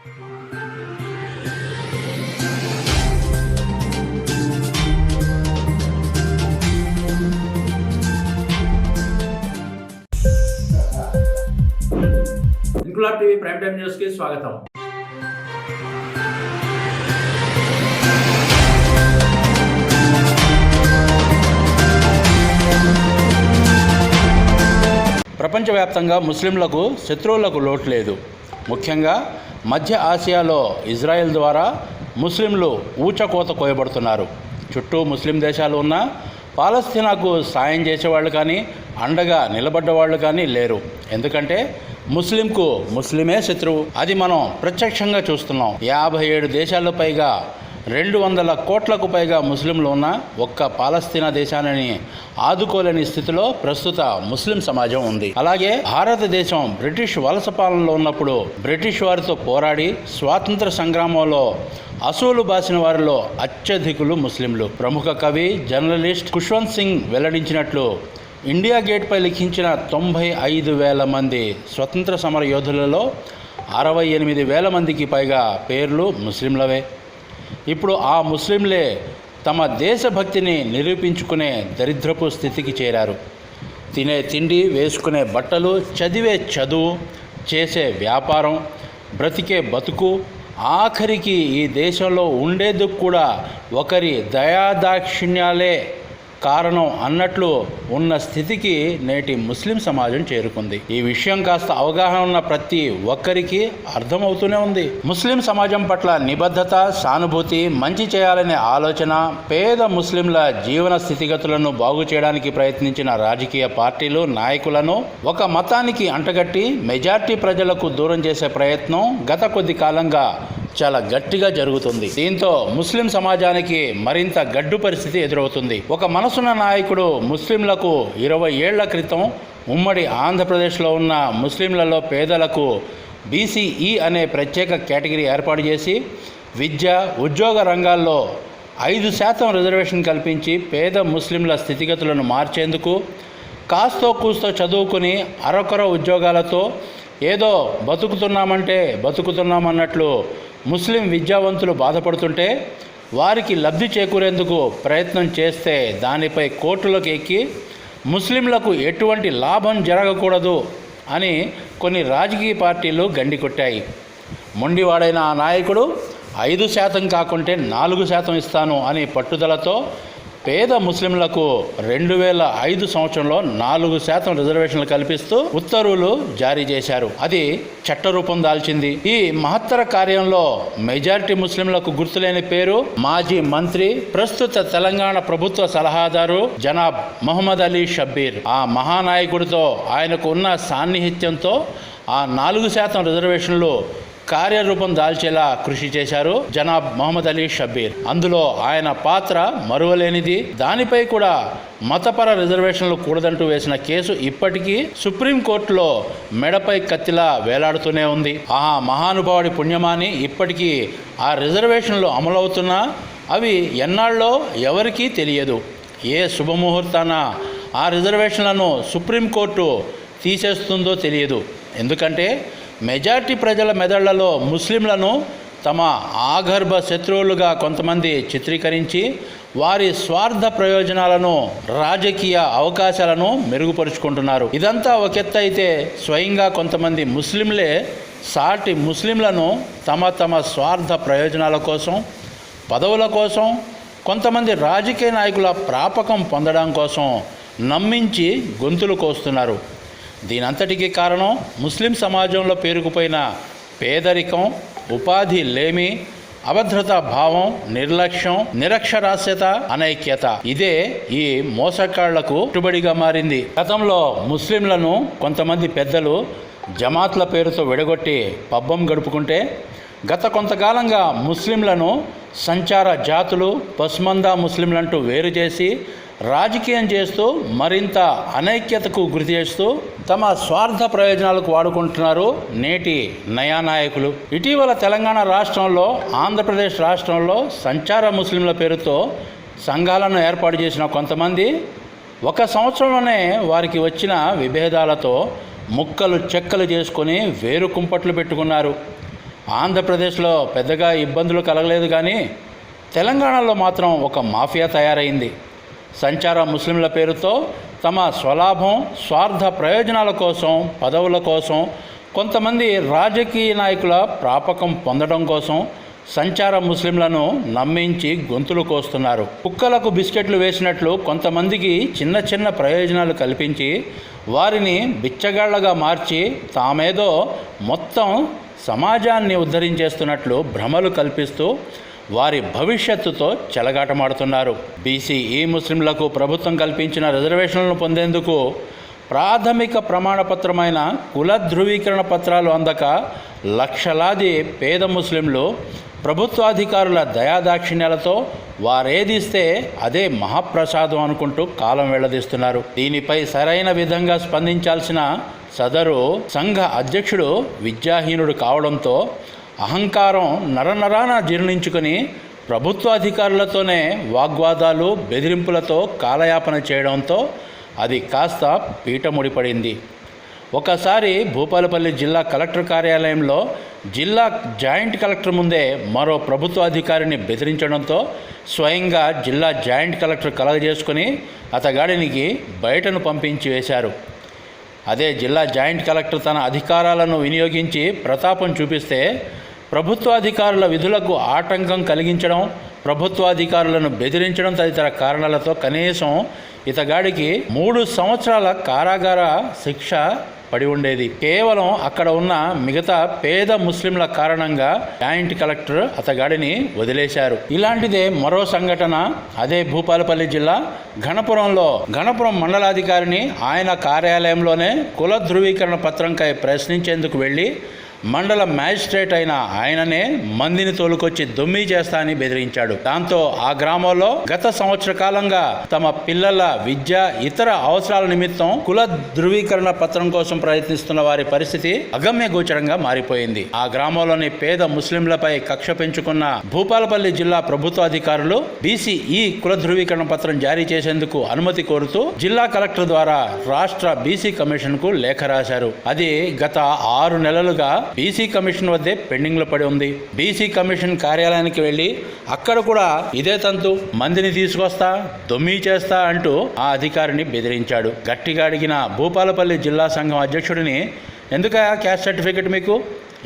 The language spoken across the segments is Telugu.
Inquilab TV prime time news కి స్వాగతం. ప్రపంచవ్యాప్తంగా ముస్లింలకు శత్రువులకు లోటు లేదు. ముఖ్యంగా మధ్య ఆసియాలో ఇజ్రాయెల్ ద్వారా ముస్లింలు ఊచకోత కోయబడుతున్నారు. చుట్టూ ముస్లిం దేశాలు ఉన్నా పాలస్తీనాకు సాయం చేసేవాళ్ళు కానీ అండగా నిలబడ్డవాళ్ళు కానీ లేరు. ఎందుకంటే ముస్లింకు ముస్లిమే శత్రువు. అది మనం ప్రత్యక్షంగా చూస్తున్నాం. 57 దేశాల్లో పైగా 200 కోట్లకు పైగా ముస్లింలు ఉన్న ఒక్క పాలస్తీనా దేశాన్ని ఆదుకోలేని స్థితిలో ప్రస్తుత ముస్లిం సమాజం ఉంది. అలాగే భారతదేశం బ్రిటిష్ వలస పాలనలో ఉన్నప్పుడు బ్రిటిష్ వారితో పోరాడి స్వాతంత్ర సంగ్రామంలో అసూలు బాసిన వారిలో అత్యధికులు ముస్లింలు. ప్రముఖ కవి జర్నలిస్ట్ ఖుష్వంత్ సింగ్ వెల్లడించినట్లు ఇండియా గేట్పై లిఖించిన 95,000 మంది స్వతంత్ర సమర యోధులలో 68,000 మందికి పైగా పేర్లు ముస్లింలవే. ఇప్పుడు ఆ ముస్లింలే తమ దేశభక్తిని నిరూపించుకునే దరిద్రపు స్థితికి చేరారు. తినే తిండి, వేసుకునే బట్టలు, చదివే చదువు, చేసే వ్యాపారం, బ్రతికే బతుకు, ఆఖరికి ఈ దేశంలో ఉండేందుకు కూడా ఒకరి దయాదాక్షిణ్యాలే కారణం అన్నట్లు ఉన్న స్థితికి నేటి ముస్లిం సమాజం చేరుకుంది. ఈ విషయం కాస్త అవగాహన ఉన్న ప్రతి ఒక్కరికి అర్థమవుతూనే ఉంది. ముస్లిం సమాజం పట్ల నిబద్ధత, సానుభూతి, మంచి చేయాలనే ఆలోచన, పేద ముస్లింల జీవన స్థితిగతులను బాగు చేయడానికి ప్రయత్నించిన రాజకీయ పార్టీలు, నాయకులను ఒక మతానికి అంటగట్టి మెజార్టీ ప్రజలకు దూరం చేసే ప్రయత్నం గత కొద్ది కాలంగా చాలా గట్టిగా జరుగుతుంది. దీంతో ముస్లిం సమాజానికి మరింత గడ్డు పరిస్థితి ఎదురవుతుంది. ఒక మనసున్న నాయకుడు ముస్లింలకు 20 ఏళ్ల క్రితం ఉమ్మడి ఆంధ్రప్రదేశ్లో ఉన్న ముస్లింలలో పేదలకు బీసీఈ అనే ప్రత్యేక కేటగిరీ ఏర్పాటు చేసి విద్య, ఉద్యోగ రంగాల్లో 5% రిజర్వేషన్ కల్పించి పేద ముస్లింల స్థితిగతులను మార్చేందుకు కాస్తో కూస్తో చదువుకుని అరకొర ఉద్యోగాలతో ఏదో బతుకుతున్నామన్నట్లు ముస్లిం విద్యావంతులు బాధపడుతుంటే వారికి లబ్ధి చేకూరేందుకు ప్రయత్నం చేస్తే దానిపై కోర్టులకు ఎక్కి ముస్లింలకు ఎటువంటి లాభం జరగకూడదు అని కొన్ని రాజకీయ పార్టీలు గండికొట్టాయి. మొండివాడైన ఆ నాయకుడు 5% కాకుంటే 4% ఇస్తాను అని పట్టుదలతో పేద ముస్లింలకు 2005 సంవత్సరంలో 4% రిజర్వేషన్లు కల్పిస్తూ ఉత్తర్వులు జారీ చేశారు. అది చట్టరూపం దాల్చింది. ఈ మహత్తర కార్యంలో మెజారిటీ ముస్లింలకు గుర్తులేని పేరు మాజీ మంత్రి, ప్రస్తుత తెలంగాణ ప్రభుత్వ సలహాదారు జనాబ్ మొహమ్మద్ అలీ షబ్బీర్. ఆ మహానాయకుడితో ఆయనకు ఉన్న సాన్నిహిత్యంతో ఆ 4% రిజర్వేషన్లు కార్యరూపం దాల్చేలా కృషి చేశారు జనాబ్ మొహమ్మద్ అలీ షబ్బీర్. అందులో ఆయన పాత్ర మరువలేనిది. దానిపై కూడా మతపర రిజర్వేషన్లు కూడదంటూ వేసిన కేసు ఇప్పటికీ సుప్రీంకోర్టులో మెడపై కత్తిలా వేలాడుతూనే ఉంది. ఆ మహానుభావుడి పుణ్యమాని ఇప్పటికీ ఆ రిజర్వేషన్లు అమలవుతున్నా అవి ఎన్నాళ్ళో ఎవరికీ తెలియదు. ఏ శుభముహూర్తాన ఆ రిజర్వేషన్లను సుప్రీంకోర్టు తీసేస్తుందో తెలియదు. ఎందుకంటే మెజార్టీ ప్రజల మెదళ్లలో ముస్లింలను తమ ఆగర్భ శత్రువులుగా కొంతమంది చిత్రీకరించి వారి స్వార్థ ప్రయోజనాలను, రాజకీయ అవకాశాలను మెరుగుపరుచుకుంటున్నారు. ఇదంతా ఒక ఎత్తు అయితే స్వయంగా కొంతమంది ముస్లింలే సాటి ముస్లింలను తమ స్వార్థ ప్రయోజనాల కోసం, పదవుల కోసం, కొంతమంది రాజకీయ నాయకుల ప్రాపకం పొందడం కోసం నమ్మించి గొంతులు కోస్తున్నారు. దీనంతటికీ కారణం ముస్లిం సమాజంలో పేరుకుపోయిన పేదరికం, ఉపాధి లేమి, అభద్రతా భావం, నిర్లక్ష్యం, నిరక్షరాస్యత, అనైక్యత. ఇదే ఈ మోసగాళ్లకు పెట్టుబడిగా మారింది. గతంలో ముస్లింలను కొంతమంది పెద్దలు జమాత్ల పేరుతో విడగొట్టి పబ్బం గడుపుకుంటే గత కొంతకాలంగా ముస్లింలను సంచార జాతులు, పస్మందా ముస్లింలంటూ వేరు చేసి రాజకీయం చేస్తూ మరింత అనైక్యతకు గురి చేస్తూ తమ స్వార్థ ప్రయోజనాలకు వాడుకుంటున్నారు నేటి నయా నాయకులు. ఇటీవల తెలంగాణ రాష్ట్రంలో, ఆంధ్రప్రదేశ్ రాష్ట్రంలో సంచార ముస్లింల పేరుతో సంఘాలను ఏర్పాటు చేసిన కొంతమంది 1 సంవత్సరంలోనే వారికి వచ్చిన విభేదాలతో ముక్కలు చెక్కలు చేసుకొని వేరు కుంపట్లు పెట్టుకున్నారు. ఆంధ్రప్రదేశ్లో పెద్దగా ఇబ్బందులు కలగలేదు, కానీ తెలంగాణలో మాత్రం ఒక మాఫియా తయారైంది. సంచార ముస్లింల పేరుతో తమ స్వలాభం, స్వార్థ ప్రయోజనాల కోసం, పదవుల కోసం, కొంతమంది రాజకీయ నాయకుల ప్రాపకం పొందడం కోసం సంచార ముస్లింలను నమ్మించి గొంతులు కోస్తున్నారు. కుక్కలకు బిస్కెట్లు వేసినట్లు కొంతమందికి చిన్న చిన్న ప్రయోజనాలు కల్పించి వారిని బిచ్చగాళ్లగా మార్చి తామేదో మొత్తం సమాజాన్ని ఉద్ధరించేస్తున్నట్లు భ్రమలు కల్పిస్తూ వారి భవిష్యత్తుతో చెలగాటమాడుతున్నారు. బీసీ ముస్లింలకు ప్రభుత్వం కల్పించిన రిజర్వేషన్లను పొందేందుకు ప్రాథమిక ప్రమాణపత్రమైన కుల ధృవీకరణ పత్రాలు అందక లక్షలాది పేద ముస్లింలు ప్రభుత్వాధికారుల దయాదాక్షిణ్యాలతో వారేదిస్తే అదే మహాప్రసాదం అనుకుంటూ కాలం వెళ్లదీస్తున్నారు. దీనిపై సరైన విధంగా స్పందించాల్సిన సదరు సంఘ అధ్యక్షుడు విద్యాహీనుడు కావడంతో అహంకారం నరనరాన జీర్ణించుకొని ప్రభుత్వాధికారులతోనే వాగ్వాదాలు, బెదిరింపులతో కాలయాపన చేయడంతో అది కాస్త పీటముడిపడింది. ఒకసారి భూపాలపల్లి జిల్లా కలెక్టర్ కార్యాలయంలో జిల్లా జాయింట్ కలెక్టర్ ముందే మరో ప్రభుత్వ అధికారిని బెదిరించడంతో స్వయంగా జిల్లా జాయింట్ కలెక్టర్ కలగజేసుకుని అతగాడినికి బయటను పంపించి వేశారు. అదే జిల్లా జాయింట్ కలెక్టర్ తన అధికారాలను వినియోగించి ప్రతాపం చూపిస్తే ప్రభుత్వాధికారుల విధులకు ఆటంకం కలిగించడం, ప్రభుత్వాధికారులను బెదిరించడం తదితర కారణాలతో కనీసం ఇతగాడికి 3 సంవత్సరాల కారాగార శిక్ష పడి ఉండేది. కేవలం అక్కడ ఉన్న మిగతా పేద ముస్లింల కారణంగా జాయింట్ కలెక్టర్ అతగాడిని వదిలేశారు. ఇలాంటిదే మరో సంఘటన అదే భూపాలపల్లి జిల్లా గణపురం మండలాధికారిని ఆయన కార్యాలయంలోనే కుల ధృవీకరణ పత్రంకై ప్రశ్నించేందుకు వెళ్ళి మండల మ్యాజిస్ట్రేట్ అయిన ఆయననే మందిని తోలుకొచ్చి దొమ్మి చేస్తా అని బెదిరించాడు. దాంతో ఆ గ్రామంలో గత సంవత్సర కాలంగా తమ పిల్లల విద్య, ఇతర అవసరాల నిమిత్తం కుల ధృవీకరణ పత్రం కోసం ప్రయత్నిస్తున్న వారి పరిస్థితి అగమ్య గోచరంగా మారిపోయింది. ఆ గ్రామంలోని పేద ముస్లింలపై కక్ష పెంచుకున్న భూపాలపల్లి జిల్లా ప్రభుత్వ అధికారులు బీసీ కుల ధృవీకరణ పత్రం జారీ చేసేందుకు అనుమతి కోరుతూ జిల్లా కలెక్టర్ ద్వారా రాష్ట్ర బీసీ కమిషన్ కు లేఖ రాశారు. అది గత 6 నెలలుగా బీసీ కమిషన్ వద్దే పెండింగ్లో పడి ఉంది. బీసీ కమిషన్ కార్యాలయానికి వెళ్ళి అక్కడ కూడా ఇదే తంతు, మందిని తీసుకొస్తా, దొమ్మి చేస్తా అంటూ ఆ అధికారిని బెదిరించాడు. గట్టిగా అడిగిన భూపాలపల్లి జిల్లా సంఘం అధ్యక్షుడిని, ఎందుకయా క్యాస్ట్ సర్టిఫికెట్ మీకు,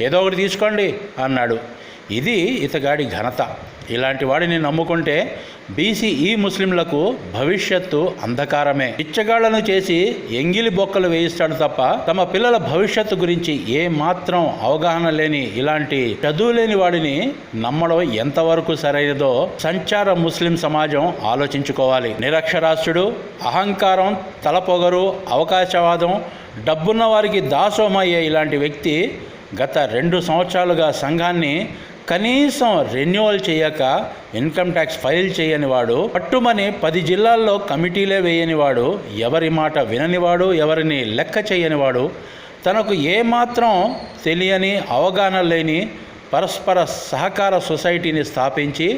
ఏదో ఒకటి తీసుకోండి అన్నాడు. ఇది ఇతగాడి ఘనత. ఇలాంటి వాడిని నమ్ముకుంటే బీసీ ముస్లింలకు భవిష్యత్తు అంధకారమే. పిచ్చగాళ్లను చేసి ఎంగిలి బొక్కలు వేయిస్తాడు తప్ప తమ పిల్లల భవిష్యత్తు గురించి ఏ మాత్రం అవగాహన లేని ఇలాంటి చదువు లేని వాడిని నమ్మడం ఎంతవరకు సరైనదో సంచార ముస్లిం సమాజం ఆలోచించుకోవాలి. నిరక్షరాస్యుడు, అహంకారం, తలపొగరు, అవకాశవాదం, డబ్బున్న వారికి దాసోమయ్యే ఇలాంటి వ్యక్తి గత 2 సంవత్సరాలుగా సంఘాన్ని కనీసం రెన్యువల్ చేయక ఇన్కమ్ ట్యాక్స్ ఫైల్ చేయని వాడు, పట్టుమని 10 జిల్లాల్లో కమిటీలే వేయనివాడు, ఎవరి మాట విననివాడు, ఎవరిని లెక్క చేయనివాడు, తనకు ఏమాత్రం తెలియని, అవగాహన లేని పరస్పర సహకార సొసైటీని స్థాపించి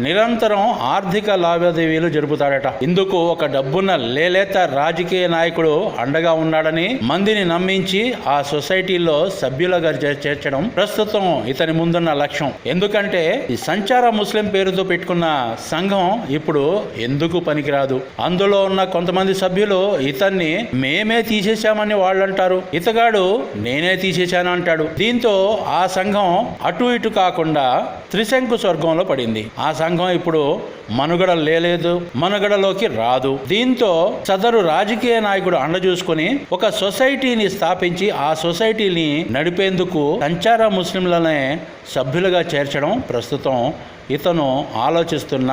నిరంతరం ఆర్థిక లావాదేవీలు జరుపుతాడట. ఇందుకు ఒక డబ్బున్న లేలేత రాజకీయ నాయకుడు అండగా ఉన్నాడని మందిని నమ్మించి ఆ సొసైటీలో సభ్యులుగా చేర్చడం ప్రస్తుతం ఇతని ముందున్న లక్ష్యం. ఎందుకంటే ఈ సంచార ముస్లిం పేరుతో పెట్టుకున్న సంఘం ఇప్పుడు ఎందుకు పనికిరాదు. అందులో ఉన్న కొంతమంది సభ్యులు ఇతన్ని మేమే తీసేశామని వాళ్ళు అంటారు, ఇతగాడు నేనే తీసేశాను అంటాడు. దీంతో ఆ సంఘం అటు ఇటు కాకుండా త్రిశంకు స్వర్గంలో పడింది. ఆ సంఘం ఇప్పుడు మనుగడలోకి రాదు. దీంతో సదరు రాజకీయ నాయకుడు అండ చూసుకుని ఒక సొసైటీని స్థాపించి ఆ సొసైటీని నడిపేందుకు సంచార ముస్లింలనే సభ్యులుగా చేర్చడం ప్రస్తుతం ఇతను ఆలోచిస్తున్న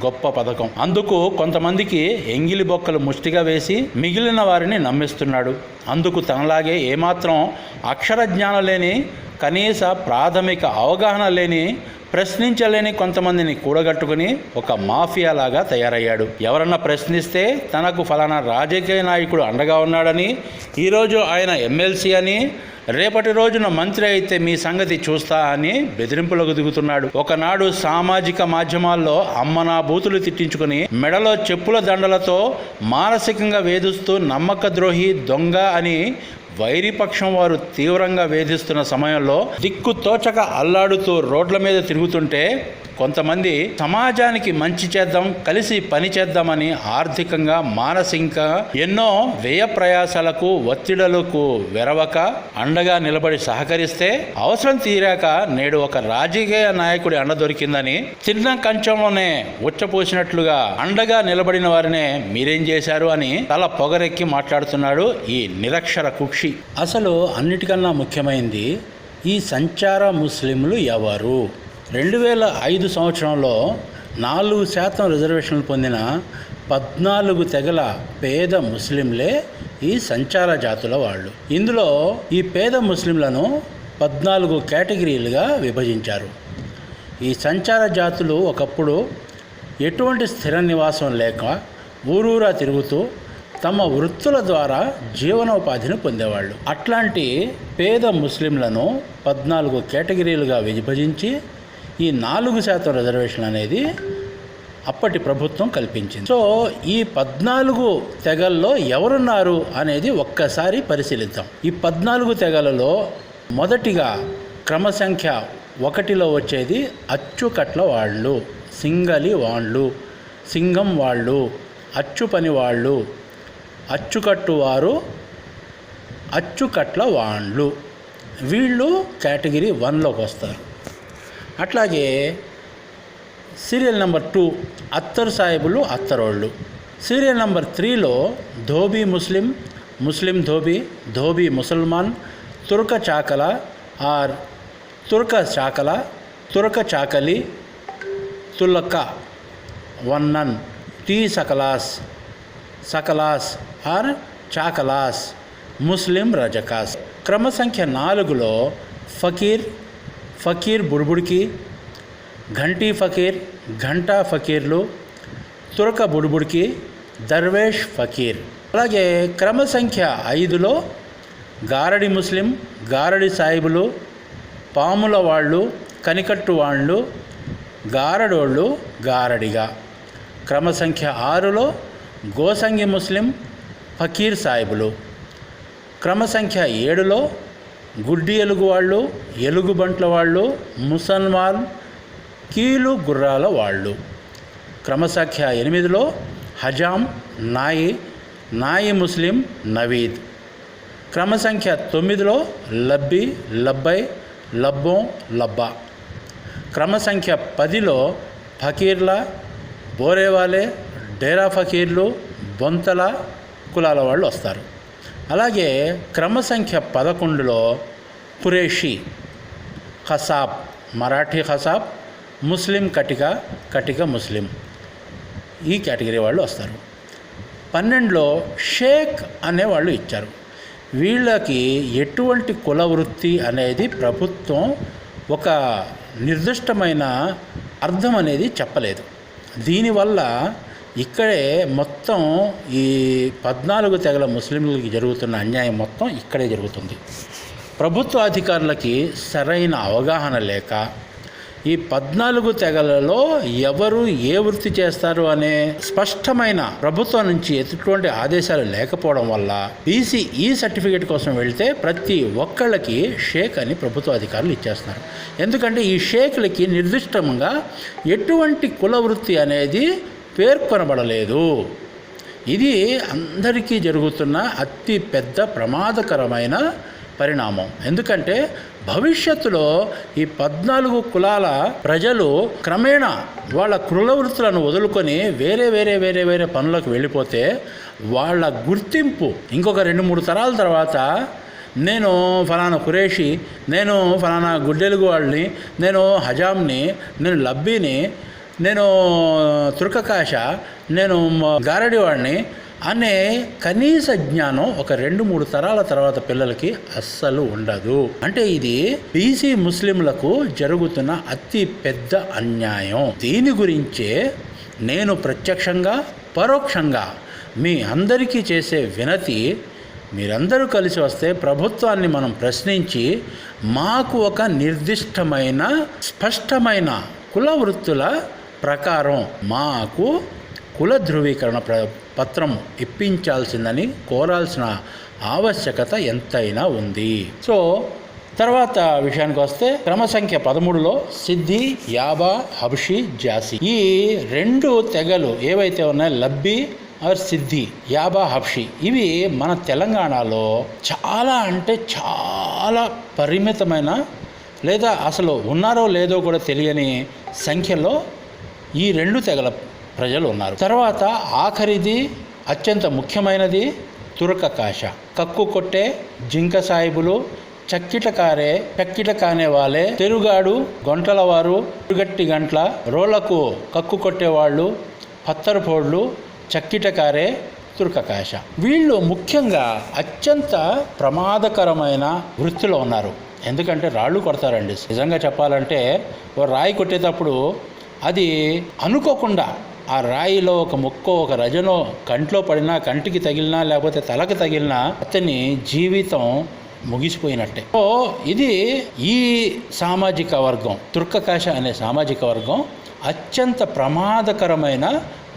గొప్ప పథకం. అందుకు కొంతమందికి ఎంగిలి బొక్కలు ముష్టిగా వేసి మిగిలిన వారిని నమ్మిస్తున్నాడు. అందుకు తనలాగే ఏమాత్రం అక్షర జ్ఞానం లేని, కనీస ప్రాథమిక అవగాహన లేని, ప్రశ్నించలేని కొంతమందిని కూడగట్టుకుని ఒక మాఫియా లాగా తయారయ్యాడు. ఎవరన్నా ప్రశ్నిస్తే తనకు ఫలానా రాజకీయ నాయకుడు అండగా ఉన్నాడని, ఈరోజు ఆయన ఎమ్మెల్సీ అని, రేపటి రోజున మంత్రి అయితే మీ సంగతి చూస్తా అని బెదిరింపులకు దిగుతున్నాడు. ఒకనాడు సామాజిక మాధ్యమాల్లో అమ్మనా బూతులు తిట్టించుకుని మెడలో చెప్పుల దండలతో మానసికంగా వేధిస్తూ నమ్మక ద్రోహి, దొంగ అని వైరిపక్షం వారు తీవ్రంగా వేధిస్తున్న సమయంలో దిక్కు తోచక అల్లాడుతూ రోడ్ల మీద తిరుగుతుంటే కొంతమంది సమాజానికి మంచి చేద్దాం, కలిసి పని చేద్దామని ఆర్థికంగా, మానసికంగా ఎన్నో వ్యయ ప్రయాసాలకు, ఒత్తిడులకు వెరవక అండగా నిలబడి సహకరిస్తే అవసరం తీరాక నేడు ఒక రాజకీయ నాయకుడి అండ దొరికిందని చిన్న కంచంలోనే ఉచ్చపోసినట్లుగా అండగా నిలబడిన వారినే మీరేం చేశారు అని తల పొగరెక్కి మాట్లాడుతున్నాడు ఈ నిరక్షర కుక్షి. అసలు అన్నిటికన్నా ముఖ్యమైనది ఈ సంచార ముస్లింలు ఎవరు? 2005 సంవత్సరంలో 4% రిజర్వేషన్లు పొందిన 14 తెగల పేద ముస్లింలే ఈ సంచార జాతుల వాళ్ళు. ఇందులో ఈ పేద ముస్లింలను 14 కేటగిరీలుగా విభజించారు. ఈ సంచార జాతులు ఒకప్పుడు ఎటువంటి స్థిర నివాసం లేక ఊరూరా తిరుగుతూ తమ వృత్తుల ద్వారా జీవనోపాధిని పొందేవాళ్ళు. అట్లాంటి పేద ముస్లింలను 14 కేటగిరీలుగా విభజించి ఈ 4% రిజర్వేషన్ అనేది అప్పటి ప్రభుత్వం కల్పించింది. సో ఈ 14 తెగల్లో ఎవరున్నారు అనేది ఒక్కసారి పరిశీలిద్దాం. ఈ 14 తెగలలో మొదటిగా క్రమసంఖ్య 1లో వచ్చేది అచ్చుకట్ల వాళ్ళు, సింగలి వాళ్ళు, సింగం వాళ్ళు, అచ్చు పని వాళ్ళు, అచ్చుకట్టువారు, అచ్చుకట్ల వాళ్ళు. వీళ్ళు కేటగిరీ 1లోకి వస్తారు. అట్లాగే సీరియల్ నెంబర్ 2 అత్తరు సాహిబులు, అత్తరోళ్ళు. సీరియల్ నెంబర్ 3లో ధోబీ ముస్లిం, ముస్లిం ధోబీ, ధోబీ ముసల్మాన్, తుర్క చాకల ఆర్ తుర్క చాకల, తుర్క చాకలి, తులక, వన్నన్, టీ సకలాస్, సకలాస్ ఆర్ చాకలాస్, ముస్లిం రజకాస్. క్రమసంఖ్య 4లో ఫకీర్, ఫకీర్ బుడ్బుడికి, ఘంటీ ఫకీర్, ఘంటా ఫకీర్లు, తురక బుడ్బుడికి, దర్వేష్ ఫకీర్. అలాగే క్రమసంఖ్య 5లో గారడి ముస్లిం, గారడి సాహిబులు, పాముల వాళ్ళు, కనికట్టు వాళ్ళు, గారడోళ్ళు, గారడిగా. క్రమసంఖ్య 6లో గోసంగి ముస్లిం, ఫకీర్ సాహిబులు. క్రమసంఖ్య 7లో గుడ్డి ఎలుగు వాళ్ళు, ఎలుగుబంట్ల వాళ్ళు, ముసల్మాన్, కీలు గుర్రాల వాళ్ళు. క్రమసంఖ్య 8లో హజాం, నాయి, నాయి ముస్లిం, నవీద్. క్రమసంఖ్య 9లో లబ్బి, లబ్బై, లబ్బోం, లబ్బా. క్రమసంఖ్య 10లో ఫకీర్ల, బోరేవాలే, డేరా ఫకీర్లు, బొంతల కులాల వాళ్ళు వస్తారు. అలాగే క్రమసంఖ్య 11లో కురేషి, ఖసాబ్, మరాఠీ ఖసాబ్, ముస్లిం కటిక, కటిక ముస్లిం, ఈ కేటగిరీ వాళ్ళు వస్తారు. 12లో షేక్ అనేవాళ్ళు ఇచ్చారు. వీళ్ళకి ఎటువంటి కుల వృత్తి అనేది ప్రభుత్వం ఒక నిర్దిష్టమైన అర్థం అనేది చెప్పలేదు. దీనివల్ల ఇక్కడే మొత్తం ఈ 14 తెగల ముస్లింలకి జరుగుతున్న అన్యాయం మొత్తం ఇక్కడే జరుగుతుంది. ప్రభుత్వ అధికారులకి సరైన అవగాహన లేక ఈ 14 తెగలలో ఎవరు ఏ వృత్తి చేస్తారు అనే స్పష్టమైన ప్రభుత్వం నుంచి ఎటువంటి ఆదేశాలు లేకపోవడం వల్ల బీసీ ఈ సర్టిఫికేట్ కోసం వెళ్తే ప్రతి ఒక్కళ్ళకి షేక్ అని ప్రభుత్వ అధికారులు ఇచ్చేస్తున్నారు. ఎందుకంటే ఈ షేక్లకి నిర్దిష్టంగా ఎటువంటి కుల వృత్తి అనేది పేర్కొనబడలేదు. ఇది అందరికీ జరుగుతున్న అతి పెద్ద ప్రమాదకరమైన పరిణామం. ఎందుకంటే భవిష్యత్తులో ఈ 14 కులాల ప్రజలు క్రమేణా వాళ్ళ కుల వృత్తులను వదులుకొని వేరే వేరే వేరే వేరే పనులకు వెళ్ళిపోతే వాళ్ళ గుర్తింపు ఇంకొక 2-3 తరాల తర్వాత నేను ఫలానా కురేషి, నేను ఫలానా గుడ్డెలుగు వాళ్ళని, నేను హజాంని, నేను లబ్బీని, నేను తుర్కకాష, నేను గారడి వాడిని అనే కనీస జ్ఞానం ఒక 2-3 తరాల తర్వాత పిల్లలకి అస్సలు ఉండదు. అంటే ఇది బీసీ ముస్లింలకు జరుగుతున్న అతి పెద్ద అన్యాయం. దీని గురించే నేను ప్రత్యక్షంగా పరోక్షంగా మీ అందరికీ చేసే వినతి, మీరందరూ కలిసి వస్తే ప్రభుత్వాన్ని మనం ప్రశ్నించి మాకు ఒక నిర్దిష్టమైన స్పష్టమైన కుల వృత్తుల ప్రకారం మాకు కుల ధృవీకరణ పత్రం ఇప్పించాల్సిందని కోరాల్సిన ఆవశ్యకత ఎంతైనా ఉంది. సో తర్వాత విషయానికి వస్తే క్రమ సంఖ్య 13లో సిద్ధి, యాబా, హబ్షీ, జాసి, ఈ 2 తెగలు ఏవైతే ఉన్నాయో లబ్బీ ఆర్ సిద్ధి, యాబా, హబ్షీ, ఇవి మన తెలంగాణలో చాలా అంటే చాలా పరిమితమైన లేదా అసలు ఉన్నారో లేదో కూడా తెలియని సంఖ్యలో ఈ 2 తెగల ప్రజలు ఉన్నారు. తర్వాత ఆఖరిది అత్యంత ముఖ్యమైనది తురకకాష. కక్కు కొట్టే, జింక సాయిబులు, చక్కిట కానే వాళ్ళే, తెరుగాడు, గొంటలవారు, తిరుగట్టి గంట్ల, రోళ్లకు కక్కు కొట్టేవాళ్ళు, పత్తరుపోళ్ళు, చక్కిటకారే, తురకకాష. వీళ్ళు ముఖ్యంగా అత్యంత ప్రమాదకరమైన వృత్తిలో ఉన్నారు. ఎందుకంటే రాళ్ళు కొడతారండి. నిజంగా చెప్పాలంటే ఓ రాయి కొట్టేటప్పుడు అది అనుకోకుండా ఆ రాయిలో ఒక ముక్కో ఒక రజనో కంట్లో పడినా, కంటికి తగిలినా, లేకపోతే తలకు తగిలినా అతని జీవితం ముగిసిపోయినట్టే. సో ఇది ఈ సామాజిక వర్గం, తుర్కకాష అనే సామాజిక వర్గం అత్యంత ప్రమాదకరమైన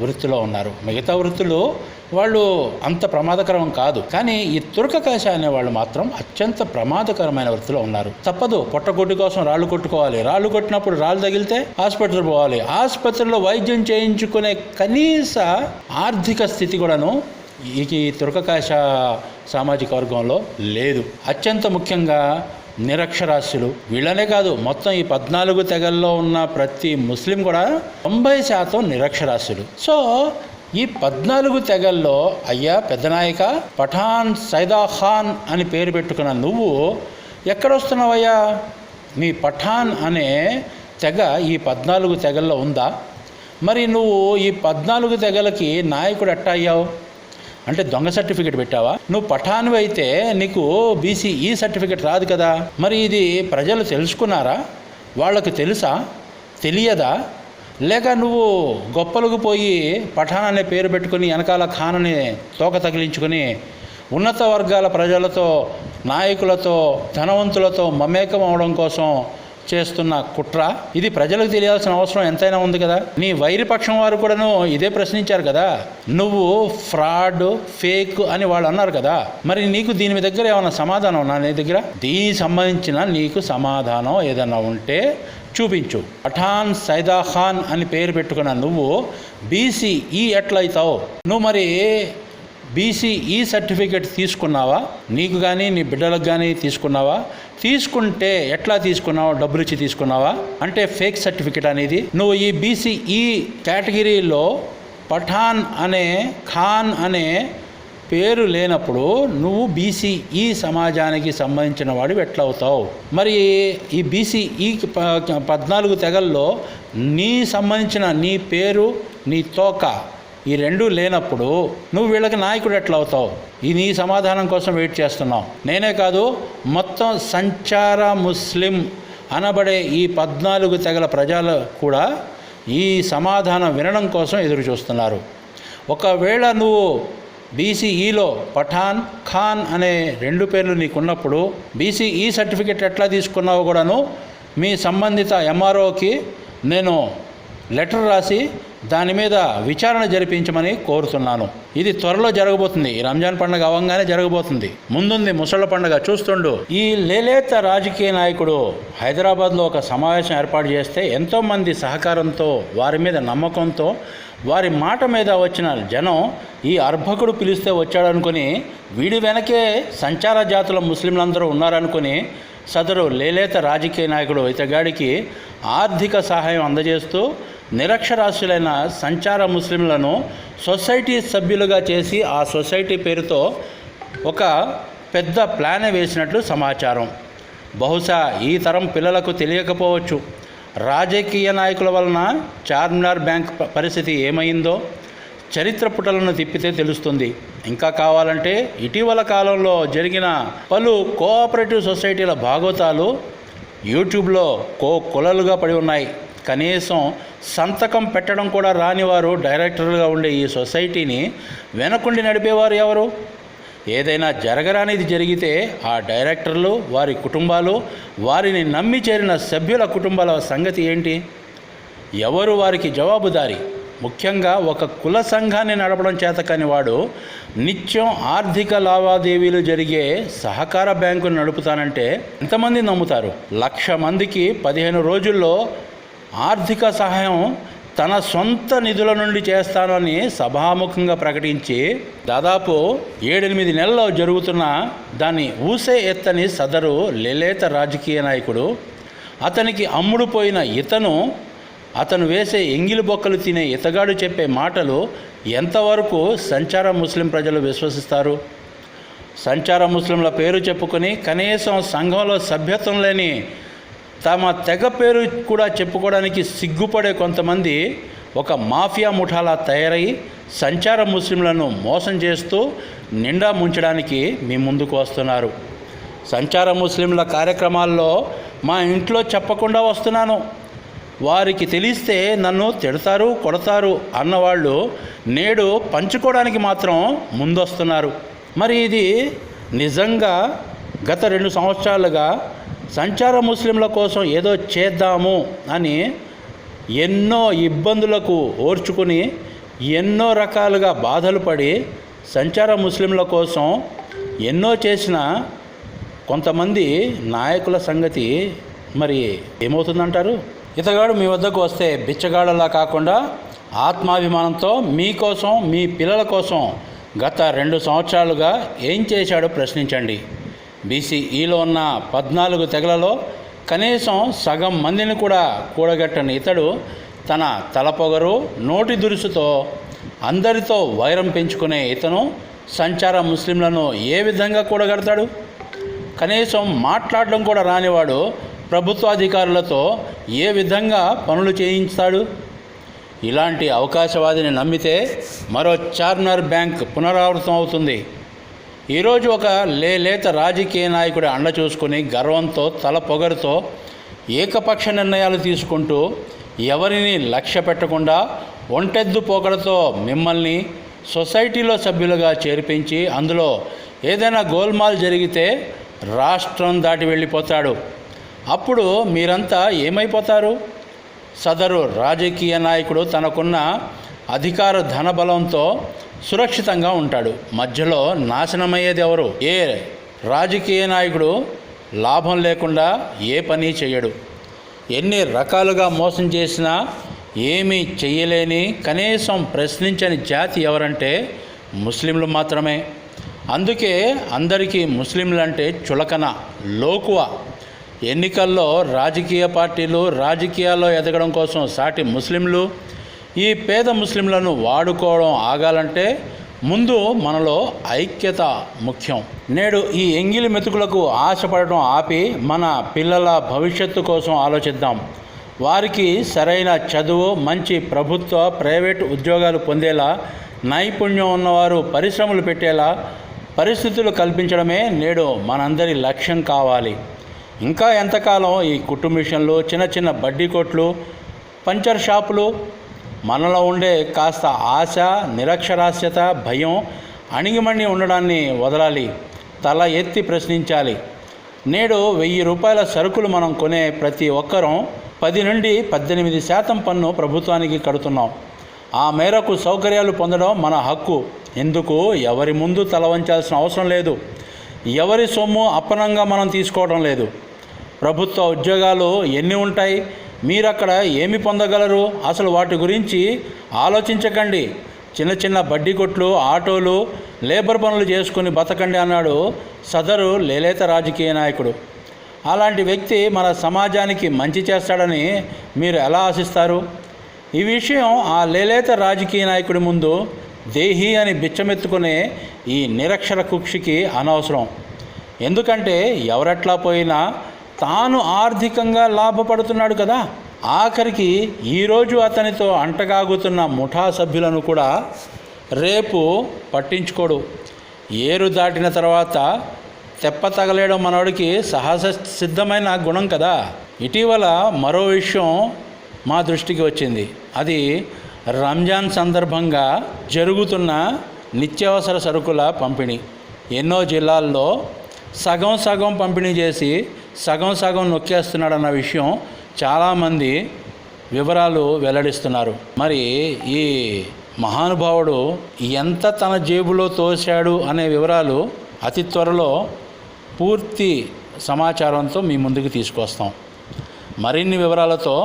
వృత్తిలో ఉన్నారు. మిగతా వృత్తులు వాళ్ళు అంత ప్రమాదకరం కాదు, కానీ ఈ తురకకాష అనే వాళ్ళు మాత్రం అత్యంత ప్రమాదకరమైన వృత్తిలో ఉన్నారు. తప్పదు, పొట్టగొడ్డు కోసం రాళ్ళు కొట్టుకోవాలి. రాళ్ళు కొట్టినప్పుడు రాళ్ళు తగిలితే ఆసుపత్రికి పోవాలి. ఆసుపత్రిలో వైద్యం చేయించుకునే కనీస ఆర్థిక స్థితి కూడాను ఈ తురకకాష సామాజిక వర్గంలో లేదు. అత్యంత ముఖ్యంగా నిరక్షరాస్యులు. వీళ్ళనే కాదు, మొత్తం ఈ 14 తెగల్లో ఉన్న ప్రతి ముస్లిం కూడా 90% నిరక్షరాస్యులు. సో ఈ 14 తెగల్లో అయ్యా పెద్దనాయక పఠాన్ సైదా ఖాన్ అని పేరు పెట్టుకున్న నువ్వు ఎక్కడొస్తున్నావయ్యా? నీ పఠాన్ అనే తెగ ఈ 14 తెగల్లో ఉందా? మరి నువ్వు ఈ 14 తెగలకి నాయకుడు ఎట్టా అయ్యావు? అంటే దొంగ సర్టిఫికేట్ పెట్టావా? నువ్వు పఠాను అయితే నీకు బీసీఈ సర్టిఫికేట్ రాదు కదా. మరి ఇది ప్రజలు తెలుసుకున్నారా? వాళ్ళకు తెలుసా? తెలియదా? లేక నువ్వు గొప్పలకు పోయి పఠాన్ అనే పేరు పెట్టుకుని వెనకాల ఖాన్ అనే తోక తగిలించుకొని ఉన్నత వర్గాల ప్రజలతో, నాయకులతో, ధనవంతులతో మమేకం అవడం కోసం చేస్తున్న కుట్ర ఇది ప్రజలకు తెలియాల్సిన అవసరం ఎంతైనా ఉంది కదా. నీ వైరిపక్షం వారు కూడాను ఇదే ప్రశ్నించారు కదా, నువ్వు ఫ్రాడ్, ఫేక్ అని వాళ్ళు అన్నారు కదా. మరి నీకు దీని దగ్గర ఏమైనా సమాధానం ఉన్నా? నీ దగ్గర దీనికి సంబంధించిన నీకు సమాధానం ఏదైనా ఉంటే చూపించు. పఠాన్ సైదా ఖాన్ అని పేరు పెట్టుకున్న నువ్వు బీసీఈ ఎట్లయితావు? నువ్వు మరి బీసీఈ సర్టిఫికేట్ తీసుకున్నావా? నీకు కానీ నీ బిడ్డలకు కానీ తీసుకున్నావా? తీసుకుంటే ఎట్లా తీసుకున్నావు? డబ్బులు ఇచ్చి తీసుకున్నావా? అంటే ఫేక్ సర్టిఫికేట్ అనేది. నువ్వు ఈ బీసీఈ కేటగిరీలో పఠాన్ అనే, ఖాన్ అనే పేరు లేనప్పుడు నువ్వు బీసీఈ సమాజానికి సంబంధించిన వాడు ఎట్లా అవుతావు? మరి ఈ బీసీఈ 14 తెగల్లో నీ సంబంధించిన నీ పేరు, నీ తోక ఈ 2 లేనప్పుడు నువ్వు వీళ్ళకి నాయకుడు ఎట్లా అవుతావు? ఈ నీ సమాధానం కోసం వెయిట్ చేస్తున్నావు. నేనే కాదు, మొత్తం సంచార ముస్లిం అనబడే ఈ 14 తెగల ప్రజలు కూడా ఈ సమాధానం వినడం కోసం ఎదురు చూస్తున్నారు. ఒకవేళ నువ్వు బీసీఈలో పఠాన్, ఖాన్ అనే 2 పేర్లు నీకున్నప్పుడు బీసీఈ సర్టిఫికెట్ ఎట్లా తీసుకున్నావు కూడాను మీ సంబంధిత ఎంఆర్ఓకి నేను లెటర్ రాసి దాని మీద విచారణ జరిపించమని కోరుతున్నాను. ఇది త్వరలో జరగబోతుంది. ఈ రంజాన్ పండుగ అవ్వగానే జరగబోతుంది. ముందుంది ముసళ్ళ పండుగ, చూస్తుండు. ఈ లేలేత రాజకీయ నాయకుడు హైదరాబాద్లో ఒక సమావేశం ఏర్పాటు చేస్తే ఎంతోమంది సహకారంతో, వారి మీద నమ్మకంతో, వారి మాట మీద వచ్చిన జనం ఈ అర్భకుడు పిలిస్తే వచ్చాడనుకొని వీడి వెనకే సంచార జాతుల ముస్లింలందరూ ఉన్నారనుకొని సదరు లేలేత రాజకీయ నాయకుడు ఇతగాడికి ఆర్థిక సహాయం అందజేస్తూ నిరక్షరాస్యులైన సంచార ముస్లింలను సొసైటీ సభ్యులుగా చేసి ఆ సొసైటీ పేరుతో ఒక పెద్ద ప్లానే వేసినట్లు సమాచారం. బహుశా ఈ తరం పిల్లలకు తెలియకపోవచ్చు. రాజకీయ నాయకుల వలన చార్మినార్ బ్యాంక్ పరిస్థితి ఏమైందో చరిత్ర పుటలను తిప్పితే తెలుస్తుంది. ఇంకా కావాలంటే ఇటీవల కాలంలో జరిగిన పలు కోఆపరేటివ్ సొసైటీల భాగోతాలు యూట్యూబ్లో కొలలుగా పడి ఉన్నాయి. కనీసం సంతకం పెట్టడం కూడా రాని వారు డైరెక్టర్లుగా ఉండే ఈ సొసైటీని వెనకుండి నడిపేవారు ఎవరు? ఏదైనా జరగరానిది జరిగితే ఆ డైరెక్టర్లు, వారి కుటుంబాలు, వారిని నమ్మి చేరిన సభ్యుల కుటుంబాల సంగతి ఏంటి? ఎవరు వారికి జవాబుదారీ? ముఖ్యంగా ఒక కుల సంఘాన్ని నడపడం చేతకాని వాడు నిత్యం ఆర్థిక లావాదేవీలు జరిగే సహకార బ్యాంకును నడుపుతానంటే ఎంతమంది నమ్ముతారు? 1,00,000 మందికి 15 రోజుల్లో ఆర్థిక సహాయం తన సొంత నిధుల నుండి చేస్తానని సభాముఖంగా ప్రకటించి దాదాపు 7-8 నెలల్లో జరుగుతున్న దాన్ని ఊసే ఎత్తని సదరు లేలేత రాజకీయ నాయకుడు, అతనికి అమ్ముడుపోయిన అతను వేసే ఎంగిలి బొక్కలు తినే ఇతగాడు చెప్పే మాటలు ఎంతవరకు సంచార ముస్లిం ప్రజలు విశ్వసిస్తారు? సంచార ముస్లింల పేరు చెప్పుకొని కనీసం సంఘంలో సభ్యత్వం లేని తమ తెగ పేరు కూడా చెప్పుకోవడానికి సిగ్గుపడే కొంతమంది ఒక మాఫియా ముఠాలా తయారై సంచార ముస్లింలను మోసం చేస్తూ నిండా ముంచడానికి మీ ముందుకు వస్తున్నారు. సంచార ముస్లింల కార్యక్రమాల్లో మా ఇంట్లో చెప్పకుండా వస్తున్నాను, వారికి తెలిస్తే నన్ను తిడతారు కొడతారు అన్నవాళ్ళు నేడు పంచుకోవడానికి మాత్రం ముందొస్తున్నారు. మరి ఇది నిజంగా గత 2 సంవత్సరాలుగా సంచార ముస్లింల కోసం ఏదో చేద్దాము అని ఎన్నో ఇబ్బందులకు ఓర్చుకుని ఎన్నో రకాలుగా బాధలు పడి సంచార ముస్లింల కోసం ఎన్నో చేసిన కొంతమంది నాయకుల సంగతి మరి ఏమవుతుందంటారు? ఇతగాడు మీ వద్దకు వస్తే బిచ్చగాడలా కాకుండా ఆత్మాభిమానంతో మీకోసం మీ పిల్లల కోసం గత 2 సంవత్సరాలుగా ఏం చేశాడో ప్రశ్నించండి. BCEలో ఉన్న 14 తెగలలో కనీసం సగం మందిని కూడా కూడగట్టని ఇతడు తన తలపొగరు నోటి దురుసుతో అందరితో వైరం పెంచుకునే ఇతను సంచార ముస్లింలను ఏ విధంగా కూడగడతాడు? కనీసం మాట్లాడడం కూడా రానివాడు ప్రభుత్వ అధికారులతో ఏ విధంగా పనులు చేయించాడు? ఇలాంటి అవకాశవాదిని నమ్మితే మరో చార్మినార్ బ్యాంక్ పునరావృతం అవుతుంది. ఈరోజు ఒక లేలేత రాజకీయ నాయకుడి అండ చూసుకుని గర్వంతో తల పొగరుతో ఏకపక్ష నిర్ణయాలు తీసుకుంటూ ఎవరిని లక్ష్య పెట్టకుండా ఒంటెద్దు పోకడతో మిమ్మల్ని సొసైటీలో సభ్యులుగా చేర్పించి అందులో ఏదైనా గోల్మాల్ జరిగితే రాష్ట్రం దాటి వెళ్ళిపోతాడు. అప్పుడు మీరంతా ఏమైపోతారు? సదరు రాజకీయ నాయకుడు తనకున్న అధికార ధనబలంతో సురక్షితంగా ఉంటాడు. మధ్యలో నాశనమయ్యేది ఎవరు? ఏ రాజకీయ నాయకుడు లాభం లేకుండా ఏ పని చేయడు. ఎన్ని రకాలుగా మోసం చేసినా ఏమీ చెయ్యలేని కనీసం ప్రశ్నించని జాతి ఎవరంటే ముస్లింలు మాత్రమే. అందుకే అందరికీ ముస్లింలంటే చులకన, లోకువ. ఎన్నికల్లో రాజకీయ పార్టీలు రాజకీయాల్లో ఎదగడం కోసం సాటి ముస్లింలు ఈ పేద ముస్లింలను వాడుకోవడం ఆగాలంటే ముందు మనలో ఐక్యత ముఖ్యం. నేడు ఈ ఎంగిలి మెతుకులకు ఆశపడటం ఆపి మన పిల్లల భవిష్యత్తు కోసం ఆలోచిద్దాం. వారికి సరైన చదువు, మంచి ప్రభుత్వ ప్రైవేటు ఉద్యోగాలు పొందేలా, నైపుణ్యం ఉన్నవారు పరిశ్రమలు పెట్టేలా పరిస్థితులు కల్పించడమే నేడు మనందరి లక్ష్యం కావాలి. ఇంకా ఎంతకాలం ఈ కుట్టు మిషన్లు, చిన్న చిన్న బడ్డీ కొట్లు, పంచర్ షాపులు? మనలో ఉండే కాస్త ఆశ, నిరక్షరాస్యత, భయం అణిగిమణి ఉండడాన్ని వదలాలి. తల ఎత్తి ప్రశ్నించాలి. నేడు 1000 రూపాయల సరుకులు మనం కొనే ప్రతి ఒక్కరం 10 నుండి 18% పన్ను ప్రభుత్వానికి కడుతున్నాం. ఆ మేరకు సౌకర్యాలు పొందడం మన హక్కు. ఎందుకు ఎవరి ముందు తల వంచాల్సిన అవసరం లేదు. ఎవరి సొమ్ము అప్పనంగా మనం తీసుకోవడం లేదు. ప్రభుత్వ ఉద్యోగాలు ఎన్ని ఉంటాయి? మీరక్కడ ఏమి పొందగలరు? అసలు వాటి గురించి ఆలోచించకండి. చిన్న చిన్న బడ్డీ కొట్లు, ఆటోలు, లేబర్ పనులు చేసుకుని బతకండి అన్నాడు సదరు లేలేత రాజకీయ నాయకుడు. అలాంటి వ్యక్తి మన సమాజానికి మంచి చేస్తాడని మీరు ఎలా ఆశిస్తారు? ఈ విషయం ఆ లేలేత రాజకీయ నాయకుడి ముందు దేహి అని బిచ్చమెత్తుకునే ఈ నిరక్షర కుక్షికి అనవసరం. ఎందుకంటే ఎవరెట్లా పోయినా తాను ఆర్థికంగా లాభపడుతున్నాడు కదా. ఆఖరికి ఈరోజు అతనితో అంటగాగుతున్న ముఠా సభ్యులను కూడా రేపు పట్టించుకోడు. ఏరు దాటిన తర్వాత తెప్ప తగలేయడం మనోడికి సహజ సిద్ధమైన గుణం కదా. ఇటీవల మరో విషయం మా దృష్టికి వచ్చింది. అది రంజాన్ సందర్భంగా జరుగుతున్న నిత్యావసర సరుకుల పంపిణీ. ఎన్నో జిల్లాల్లో సగం సగం పంపిణీ చేసి సగం సగం నొక్కేస్తున్నాడన్న విషయం చాలామంది వివరాలు వెల్లడిస్తున్నారు. మరి ఈ మహానుభావుడు ఎంత తన జేబులో తోశాడు అనే వివరాలు అతి త్వరలో పూర్తి సమాచారంతో మీ ముందుకు తీసుకొస్తాం. మరిన్ని వివరాలతో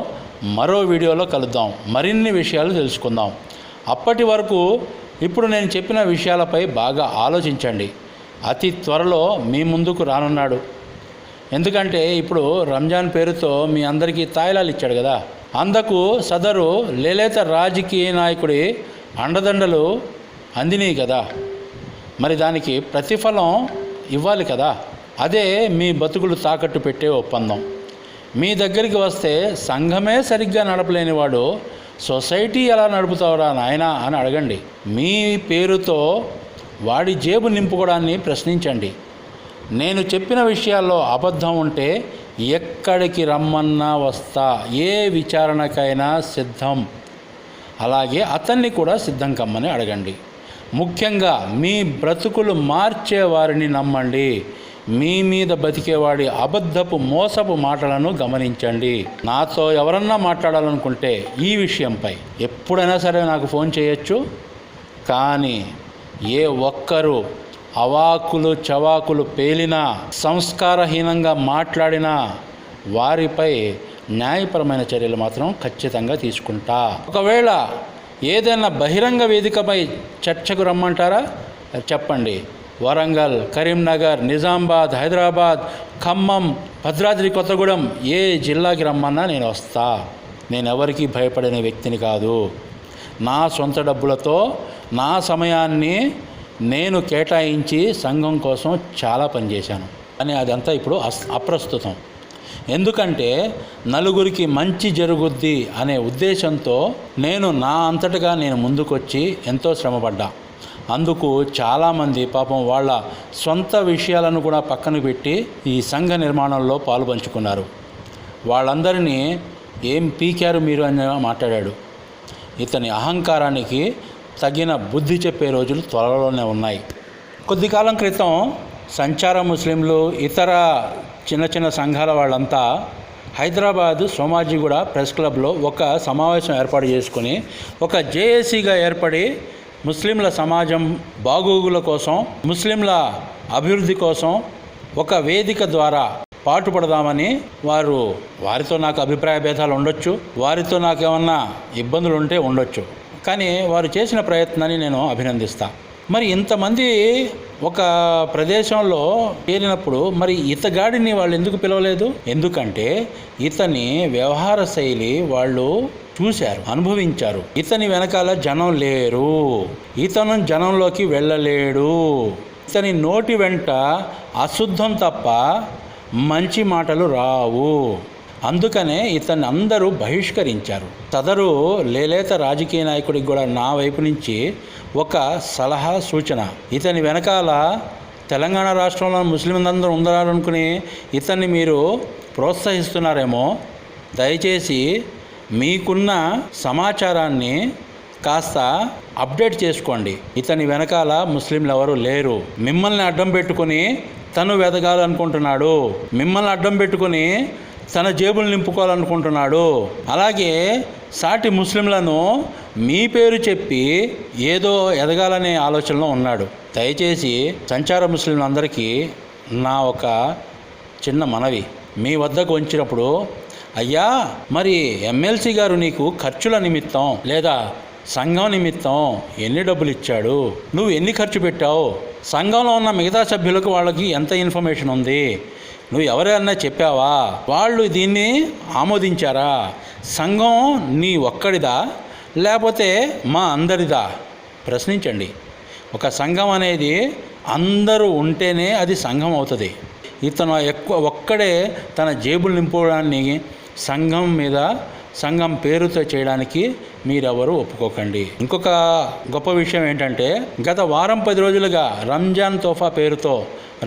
మరో వీడియోలో కలుద్దాం. మరిన్ని విషయాలు తెలుసుకుందాం. అప్పటి వరకు ఇప్పుడు నేను చెప్పిన విషయాలపై బాగా ఆలోచించండి. అతి త్వరలో మీ ముందుకు రానున్నాడు. ఎందుకంటే ఇప్పుడు రంజాన్ పేరుతో మీ అందరికీ తాయిలాలు ఇచ్చాడు కదా. అందుకు సదరు లేలేత రాజకీయ నాయకుడి అండదండలు అందినాయి కదా. మరి దానికి ప్రతిఫలం ఇవ్వాలి కదా. అదే మీ బతుకులు తాకట్టు పెట్టే ఒప్పందం. మీ దగ్గరికి వస్తే సంఘమే సరిగ్గా నడపలేని వాడు సొసైటీ ఎలా నడుపుతావురా నాయనా అని అడగండి. మీ పేరుతో వాడి జేబు నింపుకోవడాన్ని ప్రశ్నించండి. నేను చెప్పిన విషయాల్లో అబద్ధం ఉంటే ఎక్కడికి రమ్మన్నా వస్తా, ఏ విచారణకైనా సిద్ధం. అలాగే అతన్ని కూడా సిద్ధం కమ్మని అడగండి. ముఖ్యంగా మీ బ్రతుకులు మార్చే వారిని నమ్మండి. మీ మీద బతికేవాడి అబద్ధపు మోసపు మాటలను గమనించండి. నాతో ఎవరన్నా మాట్లాడాలనుకుంటే ఈ విషయంపై ఎప్పుడైనా సరే నాకు ఫోన్ చేయొచ్చు. కానీ ఏ ఒక్కరూ అవాకులు చవాకులు పేలినా, సంస్కారహీనంగా మాట్లాడినా వారిపై న్యాయపరమైన చర్యలు మాత్రం ఖచ్చితంగా తీసుకుంటా. ఒకవేళ ఏదైనా బహిరంగ వేదికపై చర్చకు రమ్మంటారా చెప్పండి. వరంగల్, కరీంనగర్, నిజామాబాద్, హైదరాబాద్, ఖమ్మం, భద్రాద్రి కొత్తగూడెం ఏ జిల్లాకి రమ్మన్నా నేను వస్తా. నేను ఎవరికీ భయపడిన వ్యక్తిని కాదు. నా సొంత డబ్బులతో నా సమయాన్ని నేను కేటాయించి సంఘం కోసం చాలా పనిచేశాను. కానీ అదంతా ఇప్పుడు అప్రస్తుతం. ఎందుకంటే నలుగురికి మంచి జరుగుద్ది అనే ఉద్దేశంతో నేను నా అంతటగా నేను ముందుకొచ్చి ఎంతో శ్రమపడ్డా. అందుకు చాలామంది పాపం వాళ్ళ సొంత విషయాలను కూడా పక్కన పెట్టి ఈ సంఘ నిర్మాణంలో పాలు పంచుకున్నారు. వాళ్ళందరినీ ఏం పీకారు మీరు అని మాట్లాడాడు. ఇతని అహంకారానికి తగిన బుద్ధి చెప్పే రోజులు త్వరలోనే ఉన్నాయి. కొద్ది కాలం క్రితం సంచార ముస్లింలు, ఇతర చిన్న చిన్న సంఘాల వాళ్ళంతా హైదరాబాదు సోమాజిగూడ ప్రెస్ క్లబ్లో ఒక సమావేశం ఏర్పాటు చేసుకుని ఒక జేఏసీగా ఏర్పడి ముస్లింల సమాజం బాగోగుల కోసం, ముస్లింల అభివృద్ధి కోసం ఒక వేదిక ద్వారా పాటుపడదామని వారితో నాకు అభిప్రాయ భేదాలు ఉండొచ్చు, వారితో నాకు ఏమన్నా ఇబ్బందులు ఉంటే ఉండొచ్చు. కానీ వారు చేసిన ప్రయత్నాన్ని నేను అభినందిస్తా. మరి ఇంతమంది ఒక ప్రదేశంలో చేరినప్పుడు మరి ఇతగాడిని వాళ్ళు ఎందుకు పిలవలేదు? ఎందుకంటే ఇతని వ్యవహార శైలి వాళ్ళు చూశారు, అనుభవించారు. ఇతని వెనకాల జనం లేరు, ఇతను జనంలోకి వెళ్ళలేడు, ఇతని నోటి వెంట అశుద్ధం తప్ప మంచి మాటలు రావు. అందుకనే ఇతన్ని అందరూ బహిష్కరించారు. సదరు లేలేత రాజకీయ నాయకుడికి కూడా నా వైపు నుంచి ఒక సలహా సూచన. ఇతని వెనకాల తెలంగాణ రాష్ట్రంలో ముస్లింలందరూ ఉండాలనుకుని ఇతన్ని మీరు ప్రోత్సహిస్తున్నారేమో. దయచేసి మీకున్న సమాచారాన్ని కాస్త అప్డేట్ చేసుకోండి. ఇతని వెనకాల ముస్లింలు ఎవరు లేరు. మిమ్మల్ని అడ్డం పెట్టుకుని తను వెదగాలనుకుంటున్నాడు, మిమ్మల్ని అడ్డం పెట్టుకుని తన జేబులు నింపుకోవాలనుకుంటున్నాడు. అలాగే సాటి ముస్లింలను మీ పేరు చెప్పి ఏదో ఎదగాలనే ఆలోచనలో ఉన్నాడు. దయచేసి సంచార ముస్లింలందరికీ నా ఒక చిన్న మనవి, మీ వద్దకు వచ్చినప్పుడు అయ్యా మరి ఎమ్మెల్సీ గారు నీకు ఖర్చుల నిమిత్తం లేదా సంఘం నిమిత్తం ఎన్ని డబ్బులు ఇచ్చాడు, నువ్వు ఎన్ని ఖర్చు పెట్టావు, సంఘంలో ఉన్న మిగతా సభ్యులకు వాళ్ళకి ఎంత ఇన్ఫర్మేషన్ ఉంది, నువ్వు ఎవరైనా చెప్పావా, వాళ్ళు దీన్ని ఆమోదించారా, సంఘం నీ ఒక్కడిదా లేకపోతే మా అందరిదా ప్రశ్నించండి. ఒక సంఘం అనేది అందరూ ఉంటేనే అది సంఘం అవుతుంది. ఇతను ఒక్కడే తన జేబులు నింపుకోవడాన్ని సంఘం మీద సంఘం పేరుతో చేయడానికి మీరెవరూ ఒప్పుకోకండి. ఇంకొక గొప్ప విషయం ఏంటంటే గత వారం 10 రోజులుగా రంజాన్ తోఫా పేరుతో,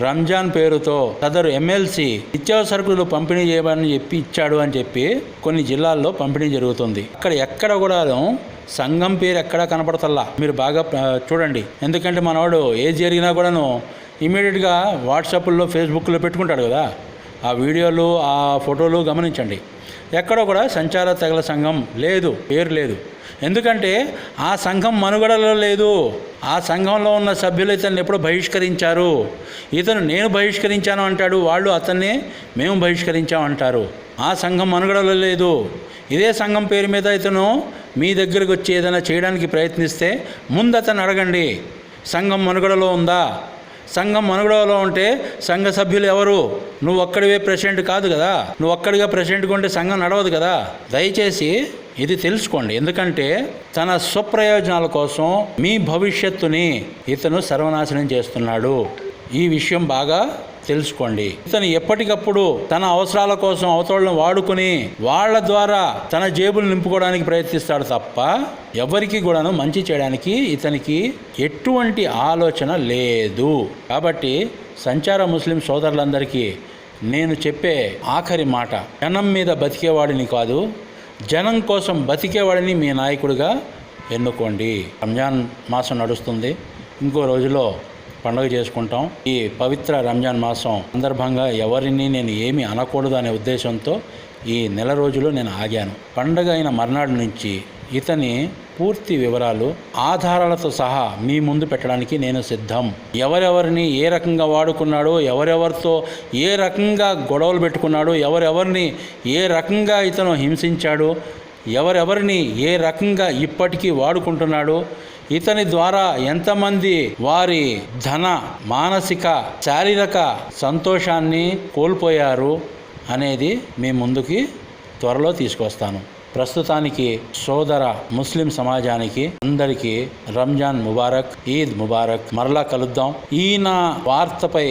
రంజాన్ పేరుతో సదరు ఎమ్మెల్సీ నిత్యావసరకులు పంపిణీ చేయమని ఇచ్చాడు అని చెప్పి కొన్ని జిల్లాల్లో పంపిణీ జరుగుతుంది. ఎక్కడ కూడా సంఘం పేరు ఎక్కడా కనపడతల్లా. మీరు బాగా చూడండి. ఎందుకంటే మనవాడు ఏది జరిగినా కూడాను ఇమీడియట్గా వాట్సాప్లో, ఫేస్బుక్లో పెట్టుకుంటాడు కదా. ఆ వీడియోలు, ఆ ఫోటోలు గమనించండి. ఎక్కడో కూడా సంచార తెగల సంఘం లేదు, పేరు లేదు. ఎందుకంటే ఆ సంఘం మనుగడలో లేదు. ఆ సంఘంలో ఉన్న సభ్యులు ఇతన్ని ఎప్పుడో బహిష్కరించారు. ఇతను నేను బహిష్కరించాను అంటాడు, వాళ్ళు అతన్ని మేము బహిష్కరించామంటారు. ఆ సంఘం మనుగడలో లేదు. ఇదే సంఘం పేరు మీద ఇతను మీ దగ్గరికి వచ్చి ఏదైనా చేయడానికి ప్రయత్నిస్తే ముందు అతను అడగండి, సంఘం మనుగడలో ఉందా? సంఘం మనుగడలో ఉంటే సంఘ సభ్యులు ఎవరు? నువ్వు ఒక్కడివే ప్రెసిడెంట్ కాదు కదా. నువ్వు ఒక్కడిగా ప్రెసిడెంట్గా ఉంటే సంఘం నడవదు కదా. దయచేసి ఇది తెలుసుకోండి. ఎందుకంటే తన స్వప్రయోజనాల కోసం మీ భవిష్యత్తుని ఇతను సర్వనాశనం చేస్తున్నాడు. ఈ విషయం బాగా తెలుసుకోండి. ఇతను ఎప్పటికప్పుడు తన అవసరాల కోసం అవతలను వాడుకొని వాళ్ళ ద్వారా తన జేబులు నింపుకోవడానికి ప్రయత్నిస్తాడు తప్ప ఎవరికి కూడాను మంచి చేయడానికి ఇతనికి ఎటువంటి ఆలోచన లేదు. కాబట్టి సంచార ముస్లిం సోదరులందరికీ నేను చెప్పే ఆఖరి మాట, జనం మీద బతికేవాడిని కాదు, జనం కోసం బతికేవాడిని మీ నాయకుడిగా ఎన్నుకోండి. రంజాన్ మాసం నడుస్తుంది. ఇంకో రోజులో పండుగ చేసుకుంటాం. ఈ పవిత్ర రంజాన్ మాసం సందర్భంగా ఎవరిని నేను ఏమీ అనకూడదు అనే ఉద్దేశంతో ఈ నెల రోజులు నేను ఆగాను. పండుగ అయిన మర్నాడు నుంచి ఇతని పూర్తి వివరాలు ఆధారాలతో సహా మీ ముందు పెట్టడానికి నేను సిద్ధం. ఎవరెవరిని ఏ రకంగా వాడుకున్నాడో, ఎవరెవరితో ఏ రకంగా గొడవలు పెట్టుకున్నాడో, ఎవరెవరిని ఏ రకంగా ఇతను హింసించాడో, ఎవరెవరిని ఏ రకంగా ఇప్పటికీ వాడుకుంటున్నాడో, ఇతని ద్వారా ఎంతమంది వారి ధన, మానసిక, శారీరక సంతోషాన్ని కోల్పోయారు అనేది మీ ముందుకి త్వరలో తీసుకొస్తాను. ప్రస్తుతానికి సోదర ముస్లిం సమాజానికి అందరికీ రంజాన్ ముబారక్, ఈద్ ముబారక్. మరలా కలుద్దాం. ఈయన వార్తపై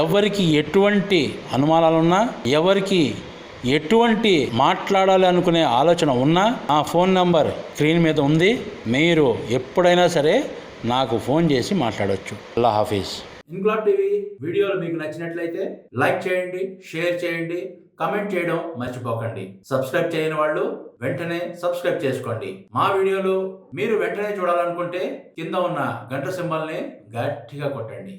ఎవరికి ఎటువంటి అనుమానాలున్నా, ఎవరికి ఎటువంటి మాట్లాడాలి అనుకునే ఆలోచన ఉన్నా ఆ ఫోన్ నంబర్ స్క్రీన్ మీద ఉంది. మీరు ఎప్పుడైనా సరే నాకు ఫోన్ చేసి మాట్లాడవచ్చు. అల్లా హాఫీజ్. ఇన్క్లాబ్ టీవీ వీడియోలు మీకు నచ్చినట్లయితే లైక్ చేయండి, షేర్ చేయండి, కమెంట్ చేయడం మర్చిపోకండి. సబ్స్క్రైబ్ చేయని వాళ్ళు వెంటనే సబ్స్క్రైబ్ చేసుకోండి. మా వీడియోలు మీరు వెంటనే చూడాలనుకుంటే కింద ఉన్న గంట సింబల్ని గట్టిగా కొట్టండి.